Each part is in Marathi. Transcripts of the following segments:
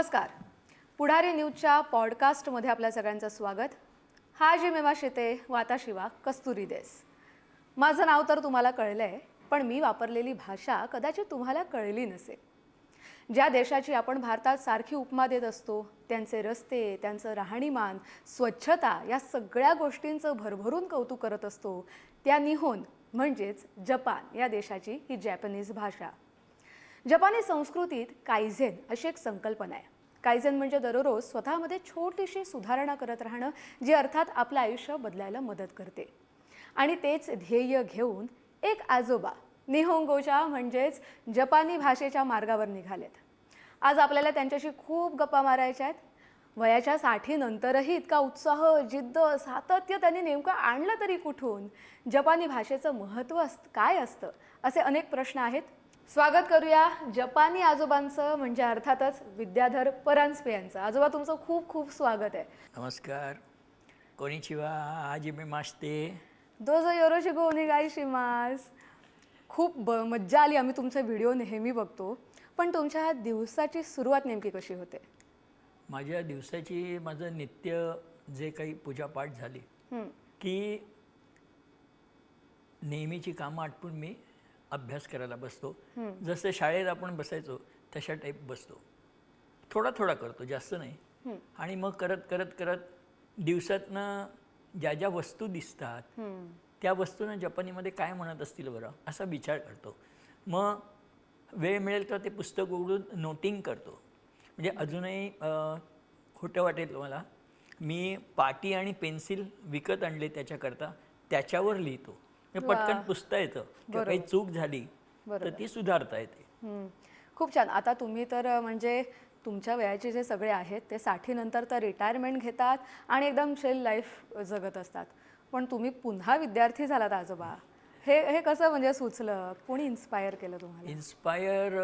नमस्कार. पुढारी न्यूजच्या पॉडकास्टमध्ये आपल्या सगळ्यांचं स्वागत. हा जी मेमा शिते वाता शिवा कस्तुरी देस. माझं नाव तर तुम्हाला कळलंय, पण मी वापरलेली भाषा कदाचित तुम्हाला कळली नसेल. ज्या देशाची आपण भारतात सारखी उपमा देत असतो, त्यांचे रस्ते, त्यांचं राहणीमान, स्वच्छता या सगळ्या गोष्टींचं भरभरून कौतुक करत असतो, त्या निहोन म्हणजेच जपान या देशाची ही जॅपनीज भाषा. जपानी संस्कृतीत काइझेन अशी एक संकल्पना आहे. काइझेन म्हणजे दररोज स्वतःमध्ये छोटीशी सुधारणा करत राहणं, जी अर्थात आपलं आयुष्य बदलायला मदत करते. आणि तेच ध्येय घेऊन एक आजोबा निहोंगोच्या म्हणजेच जपानी भाषेच्या मार्गावर निघालेत. आज आपल्याला त्यांच्याशी खूप गप्पा मारायच्या आहेत. वयाच्या 60 नंतरही इतका उत्साह, जिद्द, सातत्य त्यांनी नेमकं आणलं तरी कुठून? जपानी भाषेचं महत्त्व काय असतं? असे अनेक प्रश्न आहेत. स्वागत करूया जपानी आजोबांचं, म्हणजे अर्थातच विद्याधर परांजपे यांचं. आजोबा, तुमचं खूप खूप स्वागत आहे. नमस्कार. कोनिचिवा. हाजिमे मास्ते. दोजो योरोशिगो ओनेगाईशिमास. खूप मज्जा आली. आम्ही तुमचे व्हिडिओ नेहमी बघतो, पण तुमच्या दिवसाची सुरुवात नेमकी कशी होते? माझ्या दिवसाची माझं नित्य जे काही पूजापाठ झाली की नेहमीची कामं आटपून मी अभ्यास करायला बसतो. जसं शाळेत आपण बसायचो तशा टाईप बसतो. थोडा थोडा करतो, जास्त नाही. आणि मग करत करत करत दिवसातनं ज्या ज्या वस्तू दिसतात त्या वस्तूंना जपानीमध्ये काय म्हणत असतील बरं, असा विचार करतो. मग वेळ मिळेल तर ते पुस्तक उघडून नोटिंग करतो. म्हणजे अजूनही खोटं वाटेल मला, मी पाटी आणि पेन्सिल विकत आणले त्याच्याकरता, त्याच्यावर लिहितो. पटकन पुसता येतं. काही चूक झाली तर ती सुधारता येते. खूप छान. आता तुम्ही तर म्हणजे तुमच्या वयाचे जे सगळे आहेत ते 60 नंतर तर रिटायरमेंट घेतात आणि एकदम चिल लाईफ जगत असतात. पण तुम्ही पुन्हा विद्यार्थी झालात आजोबा. हे कसं म्हणजे सुचलं? कोणी इन्स्पायर केलं तुम्हाला? इन्स्पायर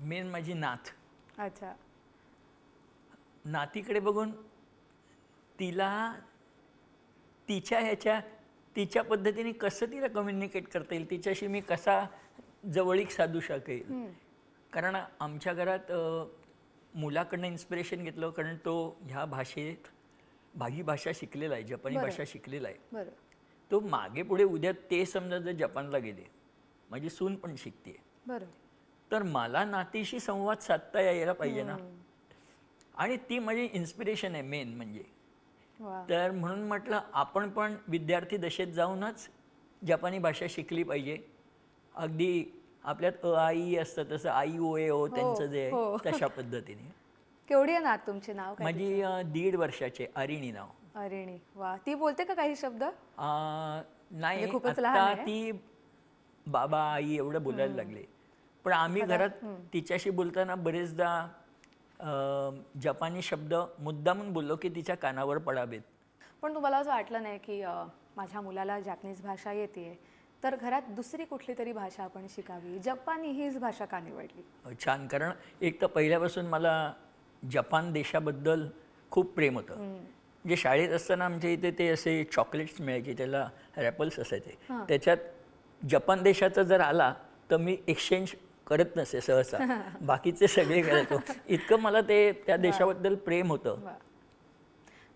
मेन माझी नात. अच्छा. नातीकडे बघून तिला तिच्या पद्धतीने कसं तिला कम्युनिकेट करता येईल, तिच्याशी मी कसा जवळीक साधू शकेल. कारण आमच्या घरात मुलाकडनं इन्स्पिरेशन घेतलं, कारण तो ह्या भाषी भाषा शिकलेला आहे, जपानी भाषा शिकलेला आहे. तो मागे पुढे उद्या ते समजा जर जपानला गेले, माझी सून पण शिकते, तर मला नातीशी संवाद साधता यायला पाहिजे ना. आणि ती माझी इन्स्पिरेशन आहे मेन म्हणजे. तर म्हणून म्हटलं आपण पण विद्यार्थी दशेत जाऊनच जपानी भाषा शिकली पाहिजे. अगदी आपल्यात अ आ इ असतं तसं आई ओ ए ओ त्यांचं जे आहे तशा पद्धतीने. केवढी आहे नात तुमची? नाव काय? माझी 1.5 वर्षाचे अरिणी नाव. अरिणी. वा. ती बोलते का काही शब्द? नाही, आता ती बाबा आई एवढं बोलायला लागले. पण आम्ही घरात तिच्याशी बोलताना बरेचदा जपानी शब्द मुद्दामून बोललो की तिच्या कानावर पडावेत. पण तुम्हाला असं वाटलं नाही की माझ्या मुलाला जॅपनीज भाषा येते, तर घरात दुसरी कुठली तरी भाषा आपण शिकावी, जपानी हीच भाषा का निवडली? छान. कारण एक तर पहिल्यापासून मला जपान देशाबद्दल खूप प्रेम होतं. म्हणजे शाळेत असताना आमच्या इथे ते असे चॉकलेट्स मिळायचे, त्याला रॅपल्स असायचे. त्याच्यात जपान देशाचा जर आला तर मी एक्सचेंज करत नसे सहसा, बाकीचे सगळे करायचो. इतकं मला त्या देशाबद्दल प्रेम होतं.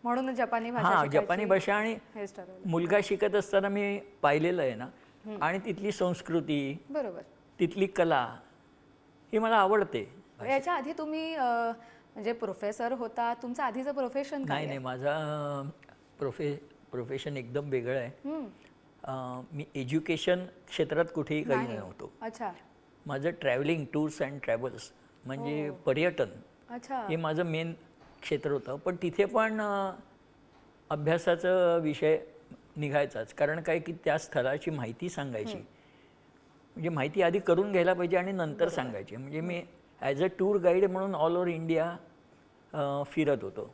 म्हणून जपानी भाषा. जपानी भाषा. आणि मुलगा शिकत असताना मी पाहिलेलं आहे ना, आणि तिथली संस्कृती, बरोबर, तिथली कला ही मला आवडते. याच्या आधी तुम्ही म्हणजे प्रोफेसर होता, तुमचं आधीचं प्रोफेशन काय? नाही, माझा प्रोफेशन एकदम वेगळं आहे. मी एज्युकेशन क्षेत्रात कुठेही काही नव्हतो. अच्छा. माझं ट्रॅव्हलिंग, टूर्स अँड ट्रॅव्हल्स म्हणजे पर्यटन, हे माझं मेन क्षेत्र होतं. पण तिथे पण अभ्यासाचा विषय निघायचाच. कारण काय की त्या स्थळाची माहिती सांगायची, म्हणजे माहिती आधी करून घ्यायला पाहिजे आणि नंतर सांगायची. म्हणजे मी ॲज अ टूर गाईड म्हणून ऑल ओव्हर इंडिया फिरत होतो.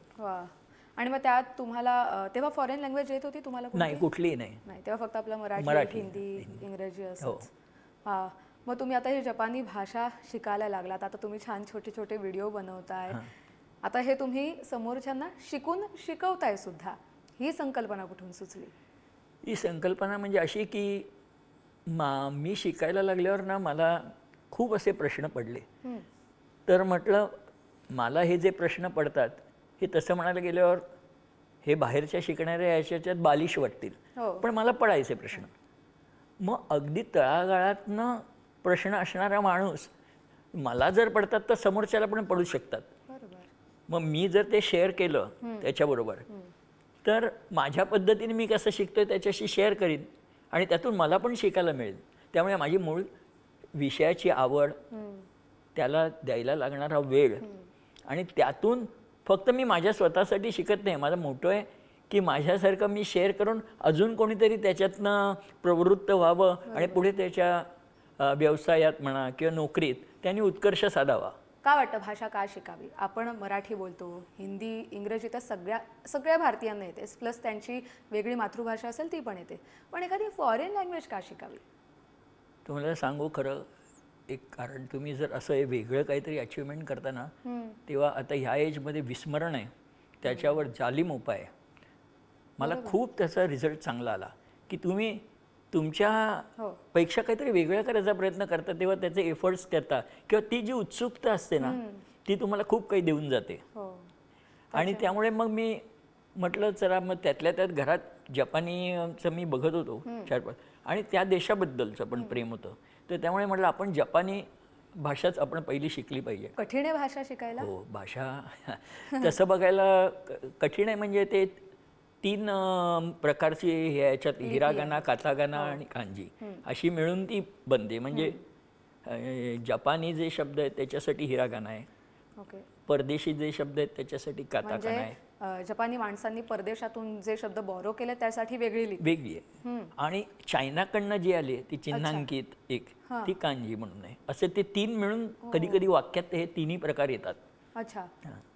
आणि मग त्यात तुम्हाला तेव्हा फॉरेन लँग्वेज येत होती तुम्हाला? नाही, कुठलीही नाही. तेव्हा फक्त आपलं मराठी, हिंदी, इंग्रजी असंच. मग तुम्ही आता ही जपानी भाषा शिकायला लागलात. आता तुम्ही छान छोटे छोटे व्हिडिओ बनवताय. आता हे तुम्ही समोरच्यांना शिकवताय सुद्धा. ही संकल्पना कुठून सुचली? ही संकल्पना म्हणजे अशी की मी शिकायला लागल्यावर ना मला खूप असे प्रश्न पडले. तर म्हटलं मला हे जे प्रश्न पडतात हे तसं म्हणायला गेल्यावर हे बाहेरच्या शिकणाऱ्या याच्यात बालिश वाटतील, हो. पण मला पडायचे प्रश्न. मग अगदी तळागाळातनं प्रश्न असणारा माणूस मला जर पडतात तर समोरच्याला पण पडू शकतात. बरोबर. मग मी जर ते शेअर केलं त्याच्याबरोबर, तर माझ्या पद्धतीने मी कसं शिकतोय त्याच्याशी शेअर करीन आणि त्यातून मला पण शिकायला मिळेल. त्यामुळे माझी मूळ विषयाची आवड, त्याला द्यायला लागणारा वेळ आणि त्यातून फक्त मी माझ्या स्वतःसाठी शिकत नाही. माझं मोठं आहे की माझ्यासारखं मी शेअर करून अजून कोणीतरी त्याच्यातनं प्रवृत्त व्हावं आणि पुढे त्याच्या व्यवसायात म्हणा किंवा नोकरीत त्यांनी उत्कर्ष साधावा. का वाटतं भाषा का शिकावी? आपण मराठी बोलतो, हिंदी, इंग्रजी तर सगळ्या भारतीयांना येतेच, प्लस त्यांची वेगळी मातृभाषा असेल ती पण येते, पण एखादी फॉरेन लँग्वेज का शिकावी? तुम्हाला सांगू खरं एक कारण, तुम्ही जर असं हे वेगळं काहीतरी अचिव्हमेंट करता ना, तेव्हा आता ह्या एजमध्ये विस्मरण आहे, त्याच्यावर जालिम उपाय आहे. मला खूप त्याचा रिझल्ट चांगला आला की तुम्ही तुमच्या पेक्षा काहीतरी वेगळं करायचा प्रयत्न करता तेव्हा त्याचे एफर्ट्स करता किंवा ती जी उत्सुकता असते ना ती तुम्हाला खूप काही देऊन जाते. आणि त्यामुळे मग मी म्हटलं चला मग त्यातल्या त्यात घरात जपानीचं मी बघत होतो 4-5 आणि त्या देशाबद्दलचं पण प्रेम होतं, तर त्यामुळे म्हटलं आपण जपानी भाषाच आपण पहिली शिकली पाहिजे. कठीण आहे भाषा शिकायला? हो, भाषा तसं बघायला कठीण आहे. म्हणजे ते 3 प्रकारची ह्याच्यात हिरागाना, कातागाना आणि कांजी अशी मिळून ती बनते. म्हणजे जपानी जे शब्द आहेत त्याच्यासाठी हिरागाना आहे, ओके, परदेशी जे शब्द आहेत त्याच्यासाठी काताकाना आहे. जपानी माणसांनी परदेशातून जे शब्द बॉरो केले त्यासाठी वेगळी आहे. आणि चायनाकडनं जी आली ती चिन्हांकित एक ती कांजी म्हणून आहे. असे ते 3 मिळून कधी कधी वाक्यात हे 3ही प्रकार येतात. अच्छा,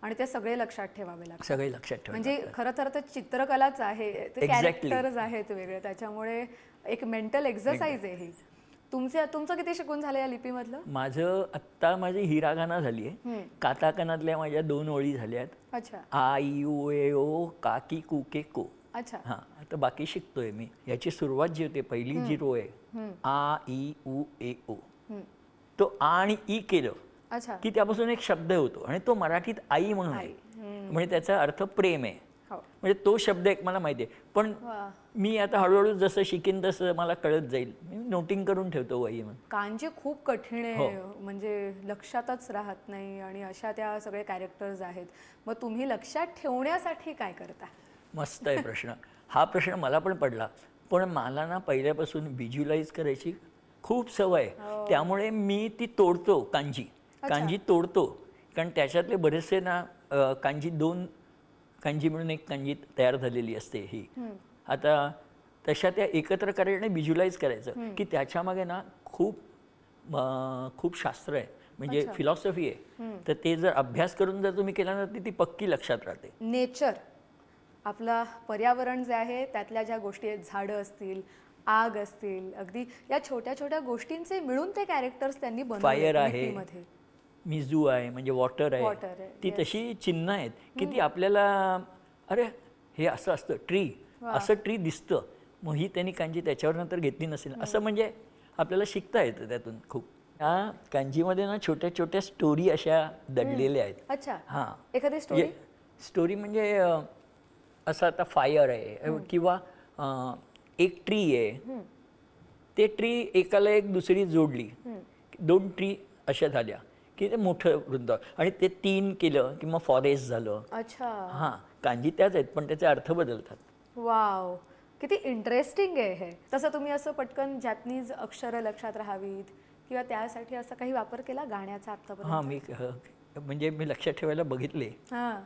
आणि ते सगळे लक्षात ठेवावे लागतात. सगळे लक्षात ठेवा. म्हणजे खरं तर ते चित्रकलाच आहे, ते कॅरेक्टर्स आहेत वेगळे, त्याच्यामुळे एक मेंटल एक्सरसाइज आहे ही. तुमचं किती शिकून झालं या लिपीमधलं? माझी हिरागाना झाली आहे. काताकानातल्या माझ्या 2 ओळी झाल्या आहेत. अच्छा. आ ई उ ए ओ काकी कुके को. अच्छा. हां, आता बाकी शिकतोय मी. याची सुरुवात जी होते पहिली जी रो आहे आ ई उ ए ओ, तो आ आणि ई केलं अच्छा, की त्यापासून एक शब्द होतो आणि तो मराठीत आई म्हणून आहे. म्हणजे त्याचा अर्थ प्रेम आहे. म्हणजे तो शब्द एक मला माहिती आहे, पण मी आता हळूहळू जसं शिकेन तसं मला कळत जाईल. मी नोटिंग करून ठेवतो वही म्हणून. कांजी खूप कठीण आहे, म्हणजे लक्षातच राहत नाही आणि अशा त्या सगळे कॅरेक्टर्स आहेत. मग तुम्ही लक्षात ठेवण्यासाठी काय करता? मस्त आहे प्रश्न. हा प्रश्न मला पण पडला, पण मला ना पहिल्यापासून व्हिज्युअलाइज करायची खूप सवय आहे. त्यामुळे मी ती तोडतो कांजी तोडतो, कारण त्याच्यातले बरेचसे ना कांजी 2 कांजी मिळून एक कांजी तयार झालेली असते ही. आता तशा त्या एकत्र करायचं आणि व्हिज्युअलाइज करायचं की त्याच्यामागे ना खूप शास्त्र आहे, म्हणजे फिलॉसॉफी आहे. तर ते जर अभ्यास करून जर तुम्ही केला ना ती पक्की लक्षात राहते. नेचर, आपला पर्यावरण जे आहे त्यातल्या ज्या गोष्टी आहेत, झाडं असतील, आग असतील, अगदी या छोट्या छोट्या गोष्टींचे मिळून ते कॅरेक्टर्स त्यांनी बनवले. फायर आहे, मिझू आहे म्हणजे वॉटर आहे, ती तशी चिन्ह आहेत की ती आपल्याला अरे हे असं असतं, ट्री दिसतं, मग ही त्यांनी कांजी त्याच्यावर नंतर घेतली नसेल असं म्हणजे आपल्याला शिकता येतं त्यातून खूप. त्या कांजीमध्ये ना छोट्या छोट्या स्टोरी अशा दडलेल्या आहेत. अच्छा, हां, एखादी स्टोरी म्हणजे असं आता फायर आहे किंवा एक ट्री आहे, ते ट्री एकाला एक दुसरी जोडली, 2 ट्री अशा झाल्या की ते मोठं वृंदावन, आणि ते 3 केलं की मग फॉरेस्ट झालं. अच्छा, हां, कांजी त्याच आहेत पण त्याचे अर्थ बदलतात. वाव, किती इंटरेस्टिंग आहे हे. तसं तुम्ही असं पटकन जॅपनीज अक्षरं लक्षात राहावीत किंवा त्यासाठी असं काही वापर केला गाण्याचा आत्तापर्यंत? हां, मी म्हणजे मी लक्षात ठेवायला बघितले. हां,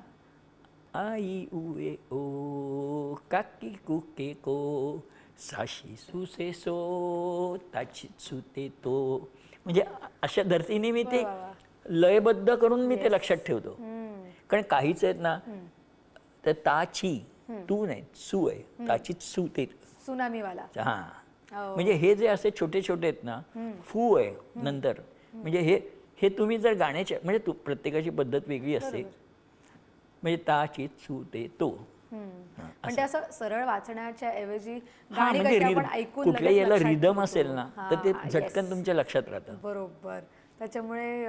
आई उए ओ काकी कुके को साशी सुसे सो ताची सुते तो, म्हणजे अशा धर्तीने मी ते लयबद्ध करून मी ते लक्षात ठेवतो. कारण काहीच आहेत ना तर ताची तू नाही सू आहे, ताची सू ते सुनामीवाला. हां, म्हणजे हे जे असे छोटे छोटे आहेत ना, फू आहे नंतर, म्हणजे हे तुम्ही जर गाण्याचे म्हणजे प्रत्येकाची पद्धत वेगळी असते, म्हणजे ताची सू ते तो. पण ते असं सरळ वाचण्याच्या ऐवजी गाणी म्हणजे कशी आपण ऐकून कुठल्या लगेच याला लक्षात रिदम ठेवतो. असेल ना तर ते झटकन तुमच्या लक्षात राहतं. बरोबर. त्याच्यामुळे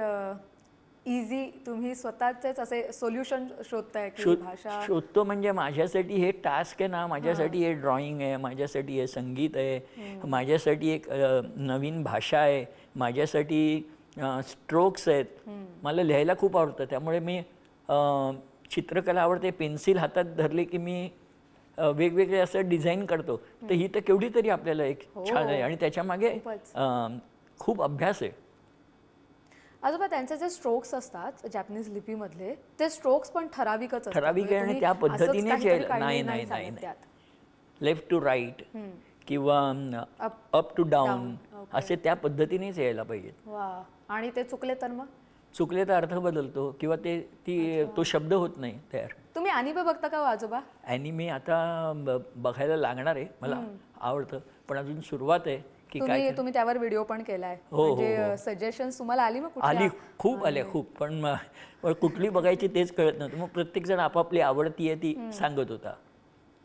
इझी तुम्ही स्वतःचेच असे सोल्युशन शोधताय की ही भाषा शोधतो म्हणजे माझ्यासाठी हे टास्क आहे ना, माझ्यासाठी हे ड्रॉइंग आहे, माझ्यासाठी हे संगीत आहे, माझ्यासाठी एक नवीन भाषा आहे, माझ्यासाठी स्ट्रोक्स आहेत. मला लिहायला खूप आवडतं, त्यामुळे मी चित्रकला आवडते. पेन्सिल हातात धरले की मी वेगवेगळे असं डिझाईन करतो. तर ही तर केवढी तरी आपल्याला एक छान आहे आणि त्याच्या मागे खूपच. खूप अभ्यास आहे. आजोबा त्यांचे जे स्ट्रोक्स असतात जॅपनीज लिपीमधले ते स्ट्रोक्स पण ठराविकच असतात. ठराविक आहे म्हणजे आणि त्या तुम्ही असंच पद्धतीनेच काहीतरी यायला काढली नाही चालत नाही त्यात. लेफ्ट टू राईट किंवा अप टू डाऊन असे त्या पद्धतीनेच यायला पाहिजेत. वा, आणि ते चुकले तर मग चुकले तर अर्थ बदलतो किंवा तो शब्द होत नाही तयार. तुम्ही अॅनिमे बघता का हो आजोबा? ॲनिमे आता बघायला लागणार आहे, मला आवडतं, पण अजून सुरुवात आहे की काय. तुम्ही त्यावर व्हिडिओ पण केलाय, हो, म्हणजे सजेशन्स तुम्हाला आली मग आली, कुठल्या? खूप आल्या खूप, पण पण कुठली बघायची तेच कळत नव्हतं. मग प्रत्येक जण आपापली आवडती आहे ती सांगत होता.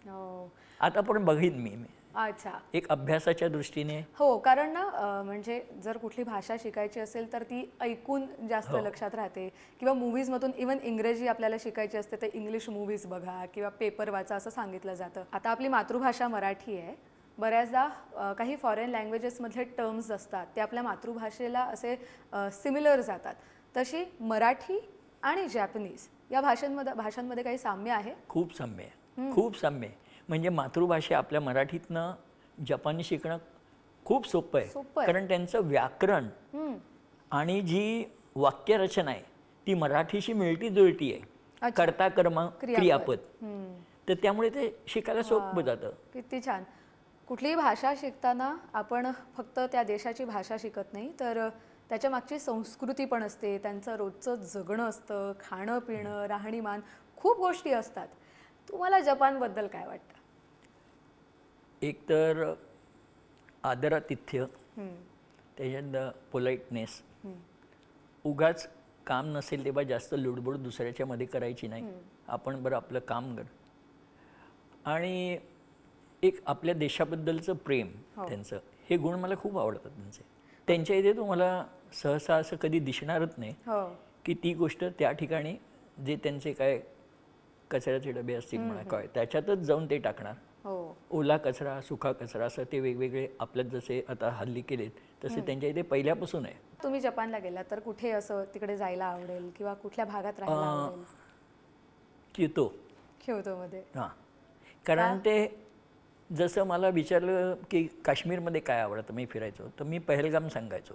हो. आता पण बघीन मी अच्छा. एक अभ्यासाच्या दृष्टीने. हो, कारण ना म्हणजे जर कुठली भाषा शिकायची असेल तर ती ऐकून जास्त लक्षात राहते, किंवा मूवीजमधून इवन इंग्रजी आपल्याला शिकायची असते तर इंग्लिश मूवीज बघा किंवा पेपर वाचा असं सांगितलं जातं. आता आपली मातृभाषा मराठी आहे. बऱ्याचदा काही फॉरेन लँग्वेजेसमधले टर्म्स असतात ते आपल्या मातृभाषेला असे सिमिलर जातात. तशी मराठी आणि जॅपनीज या भाषांमध्ये काही साम्य आहे? खूप साम्य आहे, खूप साम्य आहे. म्हणजे मातृभाषा आपल्या मराठीतनं जपानी शिकणं खूप सोपं आहे. कारण त्यांचं व्याकरण आणि जी वाक्यरचना आहे ती मराठीशी मिळती जुळती आहे. कर्ता कर्म क्रियापद. तर त्यामुळे ते शिकायला सोपं जातं. किती छान. कुठलीही भाषा शिकताना आपण फक्त त्या देशाची भाषा शिकत नाही, तर त्याच्या मागची संस्कृती पण असते, त्यांचं रोजचं जगणं असतं, खाणं पिणं, राहणीमान, खूप गोष्टी असतात. तुम्हाला जपानबद्दल काय वाटतं? एक तर आदरातिथ्य, त्याच्यात पोलाइटनेस, उगाच काम नसेल तेव्हा जास्त लुडबुड दुसऱ्याच्या मध्ये करायची नाही, आपण बरं आपलं काम कर, आणि एक आपल्या देशाबद्दलचं प्रेम त्यांचं, हे गुण मला खूप आवडतात त्यांचे. त्यांच्या इथे तुम्हाला सहसा असं कधी दिसणारच नाही की ती गोष्ट त्या ठिकाणी जे त्यांचे काय कचऱ्याचे डबे असतील म्हणा काय त्याच्यातच जाऊन ते टाकणार. ओला कचरा, सुका कचरा असं ते वेगवेगळे आपल्यात जसे आता हल्ली केलेत तसे त्यांच्या इथे पहिल्यापासून आहे. तुम्ही जपानला गेला तर कुठे असं तिकडे जायला आवडेल किंवा कुठल्या भागात राहायला आवडेल? क्योतोमध्ये. हां, कारण ते जसं मला विचारलं की काश्मीरमध्ये काय आवडतं मी फिरायचो तर मी पहलगाम सांगायचो.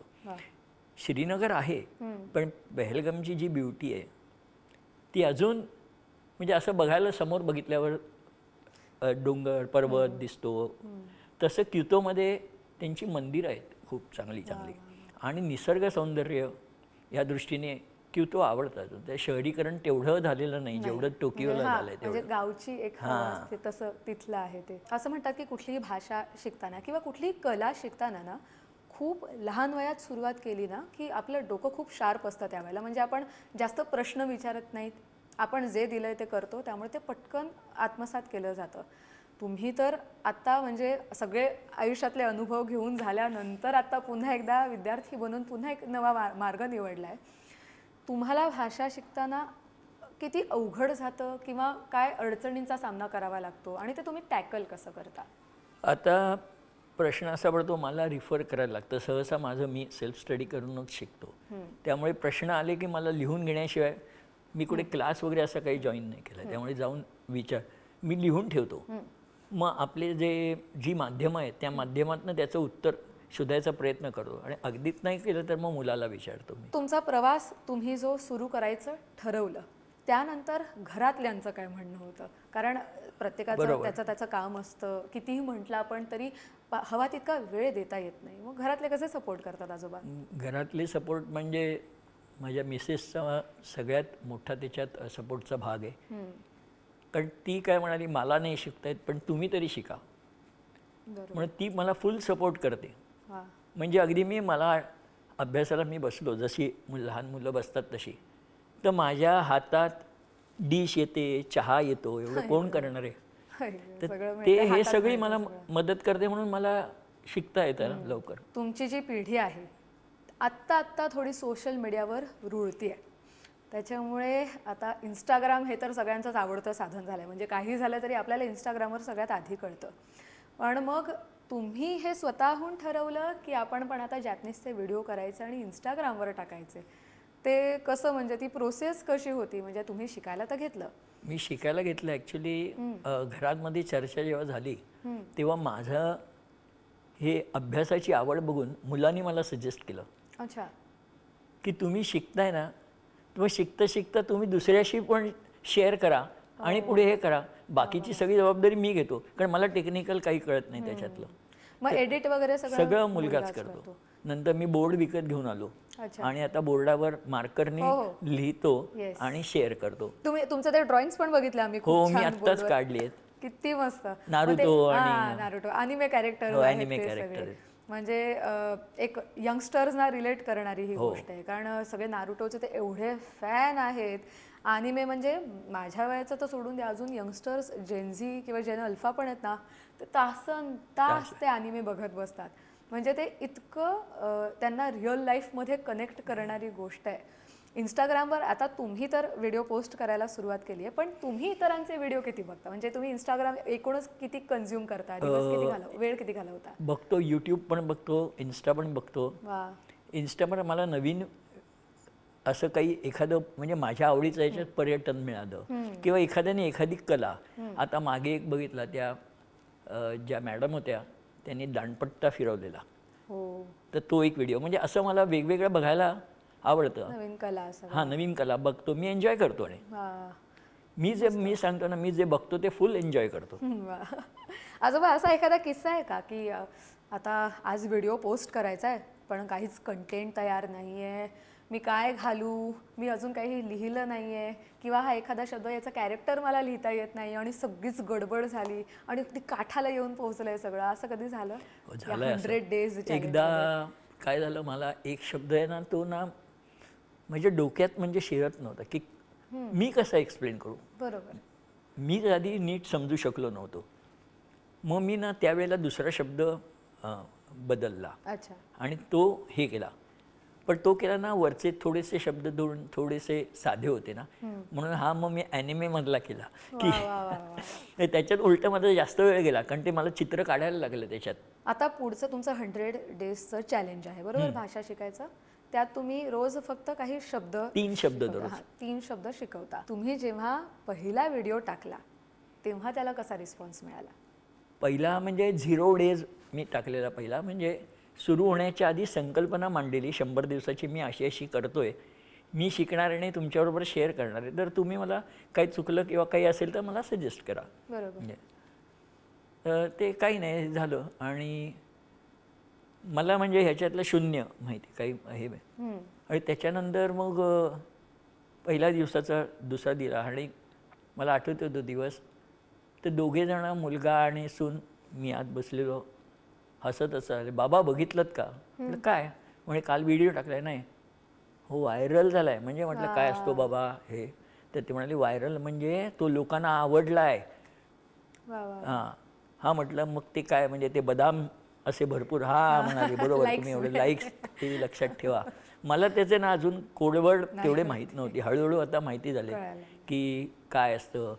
श्रीनगर आहे पण पहलगामची जी ब्युटी आहे ती अजून म्हणजे असं बघायला समोर बघितल्यावर डोंगर पर्वत दिसतो. तसं क्योतोमध्ये त्यांची मंदिरं आहेत खूप चांगली चांगली, आणि निसर्ग सौंदर्य या दृष्टीने क्योतो आवडतात. ते शहरीकरण तेवढं झालेलं नाही जेवढं टोकियोला झालंय म्हणजे गावची एक हवा असते तसं तिथलं आहे ते. असं म्हणतात की कुठलीही भाषा शिकताना किंवा कुठलीही कला शिकताना ना खूप लहान वयात सुरुवात केली ना की आपलं डोकं खूप शार्प असतं त्यावेळेला. म्हणजे आपण जास्त प्रश्न विचारत नाहीत, आपण जे दिलंय ते करतो, त्यामुळे ते पटकन आत्मसात केलं जातं. तुम्ही तर आत्ता म्हणजे सगळे आयुष्यातले अनुभव घेऊन झाल्यानंतर आता पुन्हा एकदा विद्यार्थी बनून पुन्हा एक नवा मार्ग निवडलाय. तुम्हाला भाषा शिकताना किती अवघड जातं किंवा काय अडचणींचा सामना करावा लागतो आणि ते तुम्ही टॅकल कसं करता? आता प्रश्न असा पडतो, मला रिफर करायला लागतं. सहसा माझं मी सेल्फ स्टडी करूनच शिकतो, त्यामुळे प्रश्न आले की मला लिहून घेण्याशिवाय मी कुठे क्लास वगैरे असं काही जॉईन नाही केलं. त्यामुळे जाऊन मी लिहून ठेवतो. मग आपले जी माध्यमं आहेत त्या माध्यमातून त्याचं उत्तर शोधायचा प्रयत्न करतो, आणि अगदीच नाही केलं तर मग मुलाला विचारतो मी. तुमचा प्रवास तुम्ही जो सुरू करायचं ठरवलं त्यानंतर घरातल्यांचं काय म्हणणं होतं? कारण प्रत्येकाचं त्याचं काम असतं, कितीही म्हटलं आपण तरी हवा तितका वेळ देता येत नाही. मग घरातले कसे सपोर्ट करतात आजोबा? घरातले सपोर्ट म्हणजे माझ्या मिसेसचा सगळ्यात मोठा त्याच्यात सपोर्टचा भाग आहे. कारण ती काय म्हणाली, मला नाही शिकता येत पण तुम्ही तरी शिका, म्हणून ती मला फुल सपोर्ट करते. म्हणजे अगदी मला अभ्यासाला मी बसलो, जशी लहान मुलं बसतात तशी, तर माझ्या हातात डिश येते, चहा येतो, एवढं कोण करणार आहे? तर ते हे सगळी मला मदत करते, म्हणून मला शिकता येतं लवकर. तुमची जी पिढी आहे आत्ता थोडी सोशल मीडियावर रुळतीये, त्याच्यामुळे आता इंस्टाग्राम हे तर सगळ्यांचंच आवडतं साधन झालं आहे. म्हणजे काही झालं तरी आपल्याला इंस्टाग्रामवर सगळ्यात आधी कळतं. पण मग तुम्ही हे स्वतःहून ठरवलं की आपण पण आता जॅपनीजचे व्हिडिओ करायचे आणि इंस्टाग्रामवर टाकायचे? ते कसं, म्हणजे ती प्रोसेस कशी होती? म्हणजे तुम्ही शिकायला तर घेतलं. मी शिकायला घेतलं ॲक्च्युली. घरामध्ये चर्चा जेव्हा झाली तेव्हा माझं हे अभ्यासाची आवड बघून मुलांनी मला सजेस्ट केलं अच्छा. की तुम्ही शिकताय ना, तुम्ही शिकता शिकता तुम्ही दुसऱ्याशी पण शेअर करा आणि पुढे हे करा. बाकीची सगळी जबाबदारी मी घेतो, कारण मला टेक्निकल काही कळत नाही त्याच्यातलं. मग एडिट वगैरे सगळं मुलगाच करतो. नंतर मी बोर्ड विकत घेऊन आलो अच्छा. आणि आता बोर्डावर मार्करने लिहितो Yes. आणि शेअर करतो. तुम्ही तुमचं ते ड्रॉइंग्स पण बघितलं आम्ही, हो, खूप मी छान आत्ताच बोर्डवर. काढली आहेत. किती मस्त. नारुतो आणि नारुतो अनिमे कॅरेक्टर हो, anime character. म्हणजे एक यंगस्टर्सना रिलेट करणारी ही गोष्ट आहे. कारण सगळे नारुटोचे ते एवढे फॅन आहेत. अनिमे म्हणजे माझ्या वयाचं तर सोडून द्या, अजून यंगस्टर्स जेनझी किंवा जेन अल्फा पण आहेत ना, ते तासन तास ते अनिमे बघत बसतात. म्हणजे ते इतकं त्यांना रिअल लाईफमध्ये कनेक्ट करणारी गोष्ट आहे. इंस्टाग्रामवर आता तुम्ही तर व्हिडिओ पोस्ट करायला सुरुवात केली आहे, पण तुम्ही इतरांचे व्हिडिओ किती बघता? म्हणजे तुम्ही इंस्टाग्राम एकूणच किती कन्झ्युम करता? वेळ किती घालवता? बघतो, यूट्यूब पण बघतो, इन्स्टा पण बघतो. वा. इन्स्टावर मला नवीन असं काही एखादं म्हणजे माझ्या आवडीचं याच्यात पर्यटन मिळालं किंवा एखाद्याने एखादी कला. आता मागे एक बघितला, त्या ज्या मॅडम होत्या त्यांनी दांडपट्टा फिरवलेला, हो, तर तो एक व्हिडिओ. म्हणजे असं मला वेगवेगळं बघायला आवडतं. नवीन कला असं. हां, नवीन कला बघतो मी, एन्जॉय करतो. आणि वा. मी सांगतो ना, मी जे बघतो ते फुल एन्जॉय करतो. वा. आजोबा, असा एखादा किस्सा आहे का की आता आज व्हिडिओ पोस्ट करायचा आहे पण काहीच कंटेंट तयार नाही आहे, मी काय घालू, मी अजून काही लिहिलं नाही आहे, किंवा हा एखादा शब्द, याचा कॅरेक्टर मला लिहिता येत नाही आणि सगळीच गडबड झाली आणि ती काठाला येऊन पोहोचलंय सगळं, असं कधी झालं? झालंय 100 डेज एकदा काय झालं, मला एक शब्द आहे ना, तो ना म्हणजे डोक्यात म्हणजे शिरत नव्हता की मी कसा एक्सप्लेन करू. बरोबर. मी आधी नीट समजू शकलो नव्हतो. मग मी ना त्यावेळेला दुसरा शब्द बदलला अच्छा. आणि तो हे केला. पण तो केला ना, वरचे थोडेसे शब्द थोडेसे साधे होते ना, म्हणून हा मग मी ॲनिमेमधला केला की त्याच्यात उलटं माझा जास्त वेळ गेला, कारण ते मला चित्र काढायला लागलं त्याच्यात. आता पुढचं तुमचं 100 डेजचं चॅलेंज आहे बरोबर, भाषा शिकायचं. त्यात तुम्ही रोज फक्त काही शब्द, 3 शब्द दररोज. 3 शब्द शिकवता. तुम्ही जेव्हा पहिला व्हिडिओ टाकला तेव्हा त्याला कसा रिस्पॉन्स मिळाला? पहिला म्हणजे 0 डेज मी टाकलेला पहिला. म्हणजे सुरू होण्याच्या आधी संकल्पना मांडलेली 100 दिवसाची, मी अशी अशी करतोय, मी शिकणार आणि तुमच्याबरोबर शेअर करणार आहे, तर तुम्ही मला काही चुकलं किंवा काही असेल तर मला सजेस्ट करा. बरोबर. म्हणजे ते काही नाही झालं. आणि मला म्हणजे ह्याच्यातलं शून्य माहिती काही हे. आणि त्याच्यानंतर मग पहिल्या दिवसाचा दुसरा दिला आणि मला आठवतो तो दिवस. तर दोघेजणं, मुलगा आणि सून, मी आत बसलेलो हसत असं, बाबा बघितलं का? म्हटलं काय? म्हणजे काल व्हिडिओ टाकलाय. नाही, हो व्हायरल झालाय. म्हणजे म्हटलं काय असतो बाबा हे? तर ते म्हणाले व्हायरल म्हणजे तो लोकांना आवडला आहे. हां म्हटलं मग ते काय, म्हणजे ते बदाम असे भरपूर. हा म्हणाले बरोबर, तुम्ही एवढे लाईक्स ते लक्षात ठेवा. मला त्याचे ना अजून कोडवड तेवढे माहीत नव्हती. हळूहळू आता माहिती झाले की काय असतं,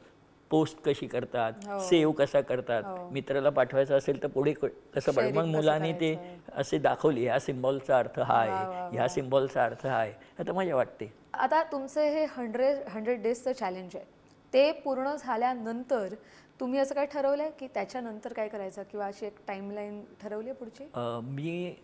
पोस्ट कशी करतात, सेव्ह कसा करतात, मित्राला पाठवायचं असेल तर पुढे कसं पाठव. मग मुलांनी ते असे दाखवली, ह्या सिम्बॉलचा अर्थ हा आहे, ह्या सिम्बॉलचा अर्थ हा आहे. आता मजा वाटते. आता तुमचं हे 100 डेजचं चॅलेंज आहे, ते पूर्ण झाल्यानंतर तुम्ही असं काय ठरवलंय की त्याच्यानंतर काय करायचं, किंवा अशी एक टाईमलाईन ठरवली आहे पुढची? मी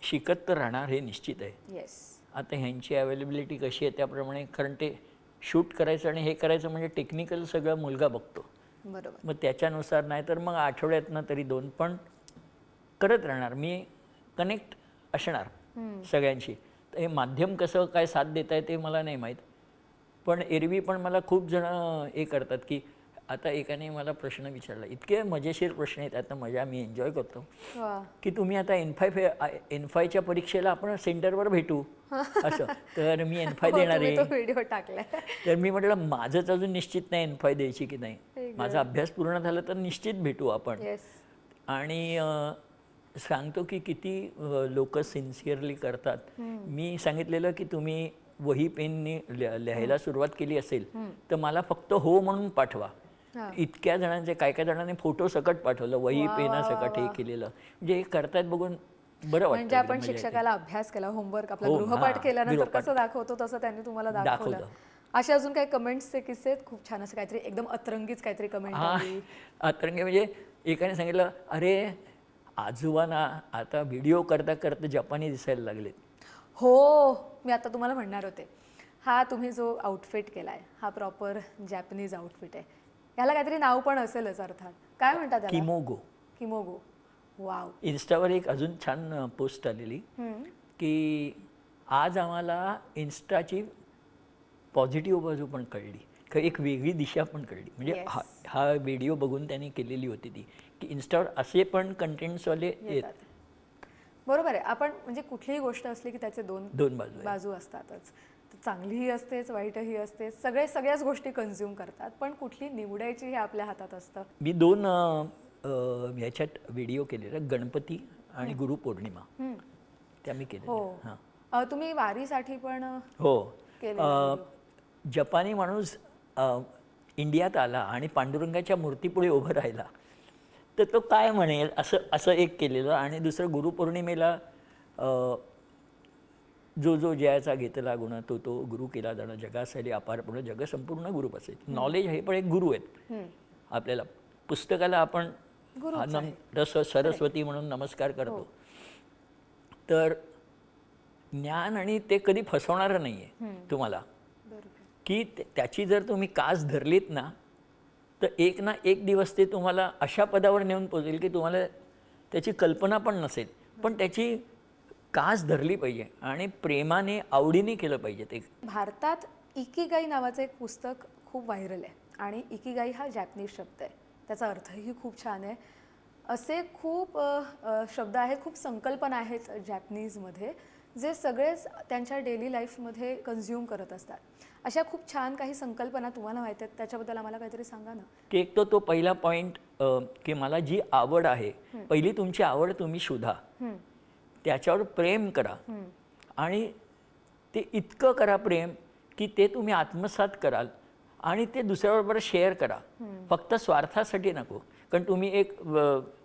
शिकत तर राहणार हे निश्चित आहे. येस. आता ह्यांची अवेलेबिलिटी कशी आहे त्याप्रमाणे, कारण ते शूट करायचं आणि हे करायचं म्हणजे टेक्निकल सगळं मुलगा बघतो. बरोबर. मग त्याच्यानुसार नाही तर मग आठवड्यातनं तरी 2 पण करत राहणार. मी कनेक्ट असणार सगळ्यांशी. तर हे माध्यम कसं काय साथ देत आहे ते मला नाही माहीत. पण एरवी पण मला खूप जणं हे करतात की, आता एकाने मला प्रश्न विचारला, इतके मजेशीर प्रश्न आहेत, आता मजा मी एन्जॉय करतो, की तुम्ही आता N5च्या परीक्षेला आपण सेंटरवर भेटू असं. तर मी N5 देणार आहे. व्हिडिओ टाकलाय. तर मी म्हटलं माझंच अजून निश्चित नाही N5 द्यायची की नाही. माझा अभ्यास पूर्ण झाला तर निश्चित भेटू आपण. आणि सांगतो की किती लोक सिन्सिअरली करतात. मी सांगितलेलं की तुम्ही वही पेनने लिहायला सुरुवात केली असेल तर मला फक्त हो म्हणून पाठवा. हा. इतक्या जणांचे काय जणांनी फोटो सकट पाठवलं, वही पेना सकट हे केलेलं. म्हणजे हे करतायत बघून बरं वाटतं. म्हणजे आपण शिक्षकाला अभ्यास केला, होमवर्क आपला हो, गृहपाठ हां, केल्यानंतर गृहपाठ. कसं दाखवतो तसं त्यांनी तुम्हाला दाखवलं. दाखवलं. असे अजून काही कमेंट्सचे किस्से आहेत? खूप छान असं काहीतरी एकदम अतरंगीच काहीतरी कमेंट हा आली. अतरंगी म्हणजे एकाने सांगितलं, अरे आजोबा ना आता व्हिडिओ करता करता जपानी दिसायला लागलेत. हो, मी आता तुम्हाला म्हणणार होते, हा तुम्ही जो आउटफिट केलाय हा प्रॉपर जॅपनीज आउटफिट आहे. ह्याला काहीतरी नाव पण असेलच अर्थात. काय म्हणतात त्याला? किमोगो. किमोगो. वाव. इन्स्टावर एक अजून छान पोस्ट आलेली की आज आम्हाला इन्स्टाची पॉझिटिव्ह बाजू पण कळली, एक वेगळी दिशा पण कळली. म्हणजे Yes. हा व्हिडिओ बघून त्यांनी केलेली होती ती, की इन्स्टावर असे पण कंटेंट्सवाले येतात. बरोबर आहे. आपण म्हणजे कुठलीही गोष्ट असली की त्याचे दोन दोन बाजू आहेत. बाजू असतातच. तर चांगलीही असतेच, वाईटही असतेच. सगळ्याच गोष्टी कन्झ्युम करतात, पण कुठली निवडायची हे आपल्या हातात असतं. मी दोन ह्याच्यात व्हिडिओ केलेला, गणपती आणि गुरुपौर्णिमा, त्या मी केलेल्या. हो. हां. तुम्ही वारीसाठी पण हो. केलेला जपानी माणूस इंडियात आला आणि पांडुरंगाच्या मूर्तीपुढे उभं राहिला तर तो काय म्हणेल असं एक केलेलं. आणि दुसरं गुरुपौर्णिमेला जो जो जयाचा घेतला गुण तो तो गुरु केला जाणं, जगासाठी अपारपूर्ण जग संपूर्ण गुरु असेल. नॉलेज हे पण एक गुरु आहेत आपल्याला. पुस्तकाला आपण गुरुच आहे. रस सरस्वती म्हणून नमस्कार करतो. तर ज्ञान आणि ते कधी फसवणारं नाही आहे तुम्हाला, बरोबर. की त्याची जर तुम्ही कास धरलीत ना तर एक ना एक दिवस ते तुम्हाला अशा पदावर नेऊन पोहोचेल की तुम्हाला त्याची कल्पना पण नसेल, पण त्याची कास धरली पाहिजे आणि प्रेमाने आवडीने केलं पाहिजे ते. भारतात इकिगाई नावाचं एक पुस्तक खूप व्हायरल आहे आणि इकिगाई हा जॅपनीज शब्द आहे. त्याचा अर्थही खूप छान आहे. असे खूप शब्द आहेत, खूप संकल्पना आहेत जॅपनीजमध्ये जे सगळेच त्यांच्या डेली लाईफमध्ये कन्झ्युम करत असतात. अशा खूप छान काही संकल्पना तुम्हाला माहीत आहेत, त्याच्याबद्दल आम्हाला काहीतरी सांगा ना. की एक तो पहिला पॉईंट की मला जी आवड आहे, पहिली तुमची आवड तुम्ही शोधा, त्याच्यावर प्रेम करा आणि ते इतकं करा प्रेम की ते तुम्ही आत्मसात कराल आणि ते दुसऱ्याबरोबर शेअर करा. फक्त स्वार्थासाठी नको, कारण तुम्ही एक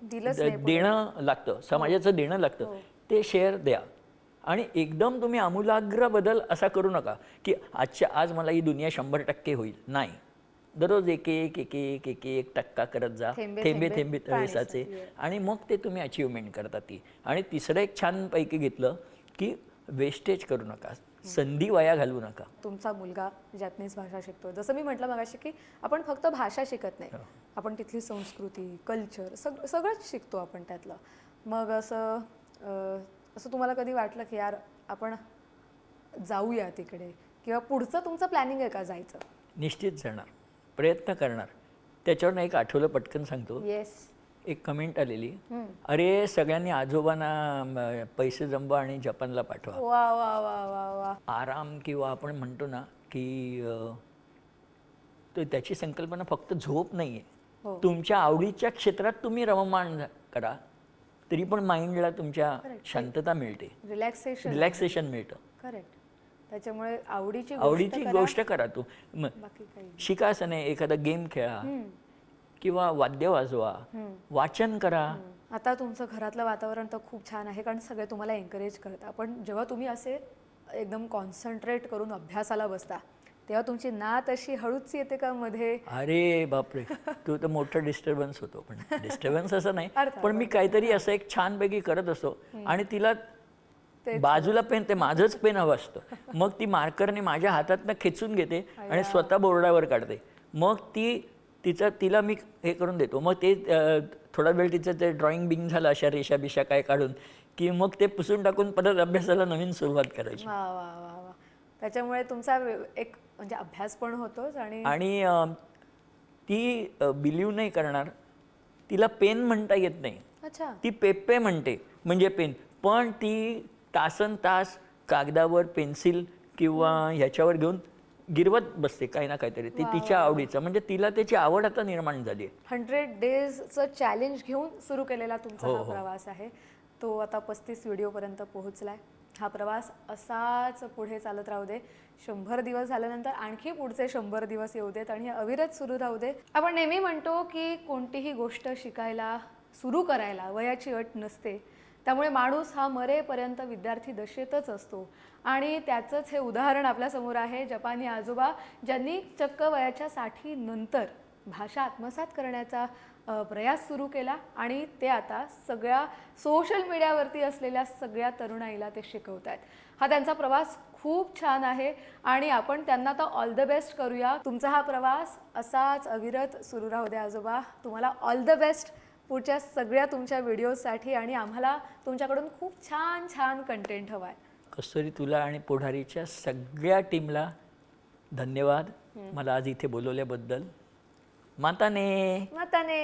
देणं लागतं, समाजाचं देणं लागतं, ते शेअर द्या. आणि एकदम तुम्ही आमूलाग्र बदल असा करू नका की आज मला ही दुनिया 100% होईल. नाही, दररोज एक टक्का करत जा, थेंबे थेंबे तळेसाचे, आणि मग ते तुम्ही अचिव्हमेंट करता ती. आणि तिसरं एक छानपैकी घेतलं की वेस्टेज करू नका, संधी वाया घालवू नका. तुमचा मुलगा जॅपनीज भाषा शिकतो, जसं मी म्हटलं मगाशी की आपण फक्त भाषा शिकत नाही, आपण तिथली संस्कृती, कल्चर सगळंच शिकतो आपण त्यातलं. मग असं तुम्हाला कधी वाटलं की यार आपण जाऊया तिकडे, किंवा पुढचं तुमचं प्लॅनिंग आहे का जायचं? निश्चित जाणार, प्रयत्न करणार. त्याच्यावर एक आठवलं, पटकन सांगतो. येस. एक कमेंट आलेली, अरे सगळ्यांनी आजोबांना पैसे जमवा आणि जपानला पाठवा. वा वा वा वा वा. आराम, किंवा आपण म्हणतो ना की तर त्याची संकल्पना फक्त झोप नाही आहे. तुमच्या आवडीच्या क्षेत्रात तुम्ही रममाण करा, तरी पण माइंडला तुमच्या शांतता मिळते, रिलॅक्सेशन मिळतं. करेक्ट. त्याच्यामुळे आवडीची गोष्ट करा. तू बाकी काही शिका असं नाही, एखादा गेम खेळा किंवा वाद्य वाजवा, वाचन करा. आता तुमचं घरातलं वातावरण तर खूप छान आहे, कारण सगळे तुम्हाला एनकरेज करतात. पण जेव्हा तुम्ही असे एकदम कॉन्सन्ट्रेट करून अभ्यासाला बसता तेव्हा तुमची नात अशी हळूच येते का मध्ये? अरे बापरे, तू तर मोठं डिस्टर्बन्स होतो. पण डिस्टर्बन्स असं नाही, पण मी काहीतरी असं एक छानपैकी करत असतो आणि तिला बाजूला पेन, ते माझंच पेन हवं असतं. मग ती मार्करने माझ्या हातातनं खेचून घेते आणि स्वतः बोर्डावर काढते. मग तिला मी हे करून देतो. मग ते थोडा वेळ तिचं ते ड्रॉइंग बिंग झालं, अशा रेषा बिशा काय काढून, की मग ते पुसून टाकून परत अभ्यासाला नवीन सुरुवात करायची. वा वा वा वा. त्याच्यामुळे तुमचा एक म्हणजे अभ्यास पण होतोच. आणि ती बिलीव्ह नाही करणार, तिला पेन म्हणता येत नाही. अच्छा. ती पेप्पे म्हणते, म्हणजे पेन. पण ती तासन तास कागदावर पेन्सिल किंवा ह्याच्यावर घेऊन गिरवत बसते काही ना काहीतरी. ती तिच्या आवडीचं, म्हणजे तिला त्याची आवड आता निर्माण झाली आहे. 100 डेजचं चॅलेंज घेऊन सुरू केलेला तुमचा हा प्रवास आहे. तो आता 35 व्हिडिओपर्यंत पोहोचलाय. हा प्रवास असाच पुढे चालत राहू दे. 100 दिवस झाल्यानंतर आणखी पुढचे 100 दिवस येऊ देत आणि हे अविरत सुरू राहू दे. आपण नेहमी म्हणतो की कोणतीही गोष्ट शिकायला, सुरू करायला वयाची अट नसते. त्यामुळे माणूस हा मरेपर्यंत विद्यार्थी दशेतच असतो आणि त्याचंच हे उदाहरण आपल्यासमोर आहे. जपानी आजोबा ज्यांनी चक्क वयाच्या 60 नंतर भाषा आत्मसात करण्याचा प्रयास सुरू केला आणि ते आता सगळ्या सोशल मीडियावरती असलेल्या सगळ्या तरुणाईला ते शिकवत आहेत. हा त्यांचा प्रवास खूप छान आहे आणि आपण त्यांना तर ऑल द बेस्ट करूया. तुमचा हा प्रवास असाच अविरत सुरू राहू द्या आजोबा. तुम्हाला ऑल द बेस्ट पुढच्या सगळ्या तुमच्या व्हिडिओजसाठी आणि आम्हाला तुमच्याकडून खूप छान छान कंटेंट हवा आहे. कस्तुरी, तुला आणि पुढारीच्या सगळ्या टीमला धन्यवाद मला आज इथे बोलवल्याबद्दल. माताने माताने.